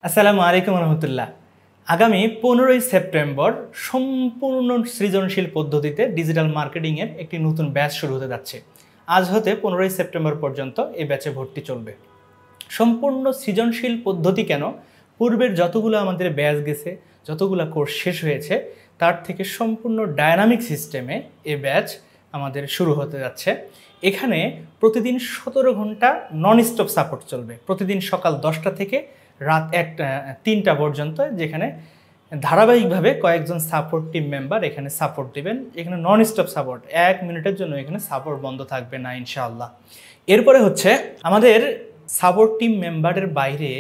আসসালামু আলাইকুম রহমতুল্লাহ। আগামী 15ই সেপ্টেম্বর সম্পূর্ণ সৃজনশীল পদ্ধতিতে ডিজিটাল মার্কেটিংয়ের একটি নতুন ব্যাচ শুরু হতে যাচ্ছে। আজ হতে 15ই সেপ্টেম্বর পর্যন্ত এই ব্যাচে ভর্তি চলবে। সম্পূর্ণ সৃজনশীল পদ্ধতি কেন? পূর্বের যতগুলো আমাদের ব্যাচ গেছে, যতগুলো কোর্স শেষ হয়েছে, তার থেকে সম্পূর্ণ ডায়নামিক সিস্টেমে এই ব্যাচ আমাদের শুরু হতে যাচ্ছে। এখানে প্রতিদিন 17 ঘন্টা নন স্টপ সাপোর্ট চলবে, প্রতিদিন সকাল 10টা থেকে রাত 3টা পর্যন্ত, যেখানে ধারাবাহিকভাবে কয়েকজন সাপোর্ট টিম মেম্বার এখানে সাপোর্ট দিবেন। এখানে নন স্টপ সাপোর্ট, 1 মিনিটের জন্য এখানে সাপোর্ট বন্ধ থাকবে না ইনশাআল্লাহ। এরপরে হচ্ছে আমাদের সাপোর্ট টিম মেম্বারের বাইরে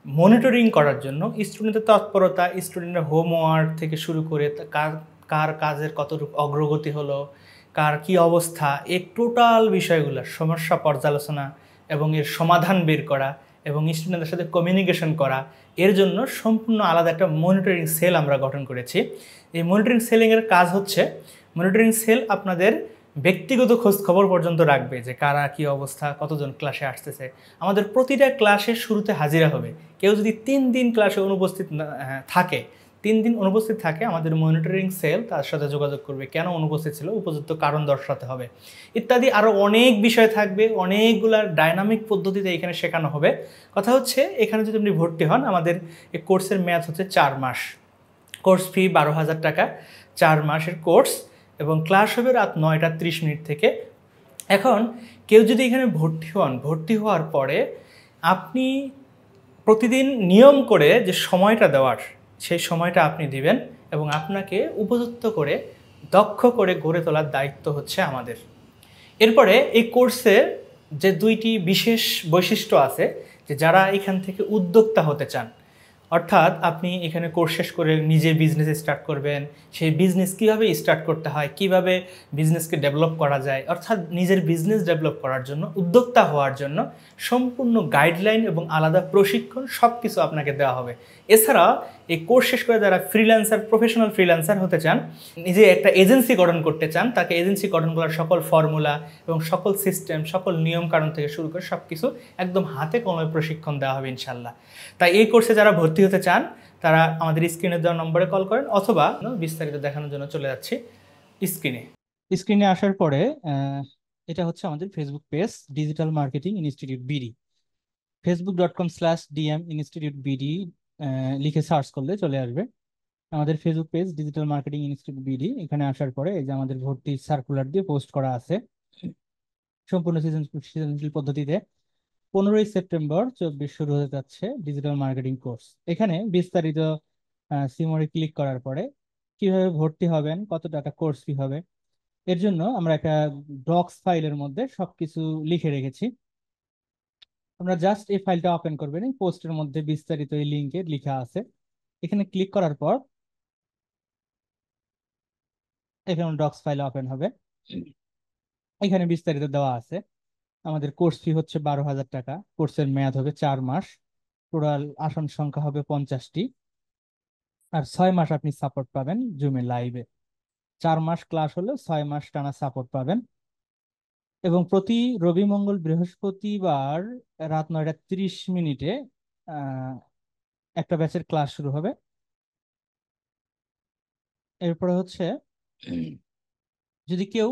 মনিটরিং করার জন্য স্টুডেন্টের তৎপরতা, স্টুডেন্টের হোমওয়ার্ক থেকে শুরু করে কার কার কাজের কতটুকু অগ্রগতি হলো, কার কি অবস্থা, এই টোটাল বিষয়গুলো সমস্যা পর্যালোচনা এবং এর সমাধান বের করা এবং স্টুডেন্টদের সাথে কমিউনিকেশন করা, এর জন্য সম্পূর্ণ আলাদা একটা মনিটরিং সেল আমরা গঠন করেছি। এই মনিটরিং সেলিংয়ের কাজ হচ্ছে, মনিটরিং সেল আপনাদের ব্যক্তিগত খোঁজ খবর পর্যন্ত রাখবে, যে কারা কি অবস্থা, কতজন ক্লাসে আসতেছে। আমাদের প্রতিটা ক্লাসের শুরুতে হাজিরা হবে। কেউ যদি 3 দিন ক্লাসে অনুপস্থিত থাকে, 3 দিন অনুপস্থিত থাকে, আমাদের মনিটরিং সেল তার সাথে যোগাযোগ করবে, কেন অনুপস্থিত ছিল, উপযুক্ত কারণ দর্শাতে হবে ইত্যাদি। আরও অনেক বিষয় থাকবে, অনেকগুলা ডাইনামিক পদ্ধতিতে এখানে শেখানো হবে। কথা হচ্ছে, এখানে যদি আপনি ভর্তি হন, আমাদের এই কোর্সের মেয়াদ হচ্ছে 4 মাস। কোর্স ফি 12,000 টাকা, 4 মাসের কোর্স, এবং ক্লাস হবে রাত 9টা 30 মিনিট থেকে। এখন কেউ যদি এখানে ভর্তি হন, ভর্তি হওয়ার পরে আপনি প্রতিদিন নিয়ম করে যে সময়টা দেওয়ার, সেই সময়টা আপনি দিবেন, এবং আপনাকে উপযুক্ত করে দক্ষ করে গড়ে তোলার দায়িত্ব হচ্ছে আমাদের। এরপরে এই কোর্সের যে 2টি বিশেষ বৈশিষ্ট্য আছে, যে যারা এখান থেকে উদ্যোক্তা হতে চান, অর্থাৎ আপনি এখানে কোর্স শেষ করে নিজে বিজনেস স্টার্ট করবেন, সেই বিজনেস কীভাবে স্টার্ট করতে হয়, কিভাবে বিজনেসকে ডেভেলপ করা যায়, অর্থাৎ নিজের বিজনেস ডেভেলপ করার জন্য, উদ্যোক্তা হওয়ার জন্য সম্পূর্ণ গাইডলাইন এবং আলাদা প্রশিক্ষণ সব কিছু আপনাকে দেওয়া হবে। এছাড়া এই কোর্স শেষ করে যারা ফ্রিল্যান্সার, প্রফেশনাল ফ্রিল্যান্সার হতে চান, নিজে একটা এজেন্সি গঠন করতে চান, তাকে এজেন্সি গঠন করার সকল ফর্মুলা এবং সকল সিস্টেম, সকল নিয়মকানুন থেকে শুরু করে সব কিছু একদম হাতে কলমে প্রশিক্ষণ দেওয়া হবে ইনশাল্লাহ। তাই এই কোর্সে যারা ভর্তি হতে চান, তারা আমাদের স্ক্রিনে দেওয়া নম্বরে কল করেন, অথবা বিস্তারিত দেখানোর জন্য চলে যাচ্ছি স্ক্রিনে। স্ক্রিনে আসার পরে এটা হচ্ছে আমাদের Facebook page, digital marketing institute BD. facebook.com/dm institute BD লিখে সার্চ করলে চলে আসবে আমাদের Facebook page, digital marketing institute BD. এখানে আসার পরে এই যে আমাদের ভর্তি সার্কুলার দিয়ে পোস্ট করা আছে, সম্পূর্ণ সৃজনশীল পদ্ধতিতে 15ই সেপ্টেম্বর 24 শুরু হতে যাচ্ছে ডিজিটাল মার্কেটিং কোর্স। এখানে বিস্তারিত সিমোরে ক্লিক করার পরে কিভাবে ভর্তি হবেন, কত টাকা কোর্স ফি হবে, এর জন্য আমরা একটা ডক্স ফাইলের মধ্যে সবকিছু লিখে রেখেছি। আমরা জাস্ট এই ফাইলটা ওপেন করবেন, এই পোস্টের মধ্যে বিস্তারিত এই লিঙ্কে লেখা আছে। এখানে ক্লিক করার পর এখানে ডক্স ফাইল ওপেন হবে। এখানে বিস্তারিত দেওয়া আছে। আমাদের কোর্স ফি হচ্ছে 12,000 টাকা, কোর্সের মেয়াদ হবে 4 মাস, টোটাল আসন সংখ্যা হবে 50টি, আর 6 মাস আপনি সাপোর্ট পাবেন জুমে লাইভে। 4 মাস ক্লাস হলে 6 মাস টানা সাপোর্ট পাবেন। এবং প্রতি রবি, মঙ্গল, বৃহস্পতিবার রাত 9টা 30 মিনিটে আহ, একটা ব্যাচের ক্লাস শুরু হবে। এরপরে হচ্ছে, যদি কেউ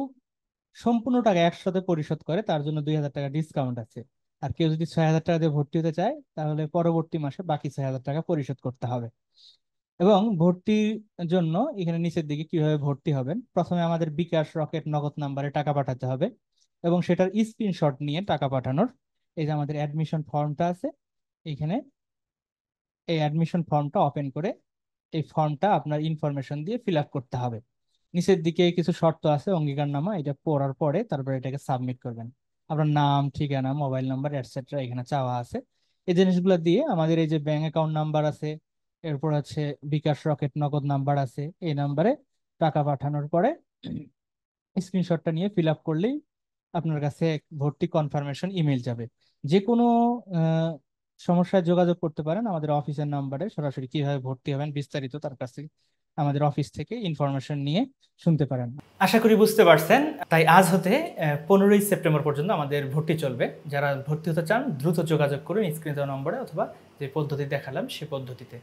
সম্পূর্ণ টাকা একসাথে পরিশোধ করে, তার জন্য 2,000 টাকা ডিসকাউন্ট আছে। আর কেউ যদি 6,000 টাকা দিয়ে ভর্তি হতে চায়, তাহলে পরবর্তী মাসে বাকি 6,000 টাকা পরিশোধ করতে হবে। এবং ভর্তির জন্য এখানে নিচের দিকে কিভাবে ভর্তি হবেন, প্রথমে আমাদের বিকাশ, রকেট, নগদ নাম্বারে টাকা পাঠাতে হবে, এবং সেটার স্ক্রিনশট নিয়ে টাকা পাঠানোর এই যে আমাদের অ্যাডমিশন ফর্মটা আছে, এখানে এই অ্যাডমিশন ফর্মটা ওপেন করে এই ফর্মটা আপনার ইনফরমেশন দিয়ে ফিল আপ করতে হবে। নিচের দিকে কিছু শর্ত আছে, অঙ্গীকারনামা, এটা পড়ার পরে তারপরে এটাকে সাবমিট করবেন। আপনার নাম, ঠিকানা, মোবাইল নাম্বার এটসেট্রা এখানে চাওয়া আছে। এই জিনিসগুলো দিয়ে আমাদের এই যে ব্যাংক অ্যাকাউন্ট নাম্বার আছে, এরপর আছে বিকাশ, রকেট, নগদ নাম্বার আছে, এই নাম্বারে টাকা পাঠানোর পরে স্ক্রিনশটটা নিয়ে ফিল আপ করলেই আপনার কাছে ভর্তি কনফার্মেশন ইমেল যাবে। যে কোনো আহ, সমস্যায় যোগাযোগ করতে পারেন আমাদের অফিসের নাম্বারে, সরাসরি কিভাবে ভর্তি হবেন বিস্তারিত তার কাছে আমাদের অফিস থেকে ইনফরমেশন নিয়ে শুনতে পারেন। আশা করি বুঝতে পারছেন। তাই আজ হতে 15ই সেপ্টেম্বর পর্যন্ত আমাদের ভর্তি চলবে। যারা ভর্তি হতে চান দ্রুত যোগাযোগ করুন স্ক্রিনে দেওয়া নম্বরে অথবা যে পদ্ধতি দেখালাম সে পদ্ধতিতে।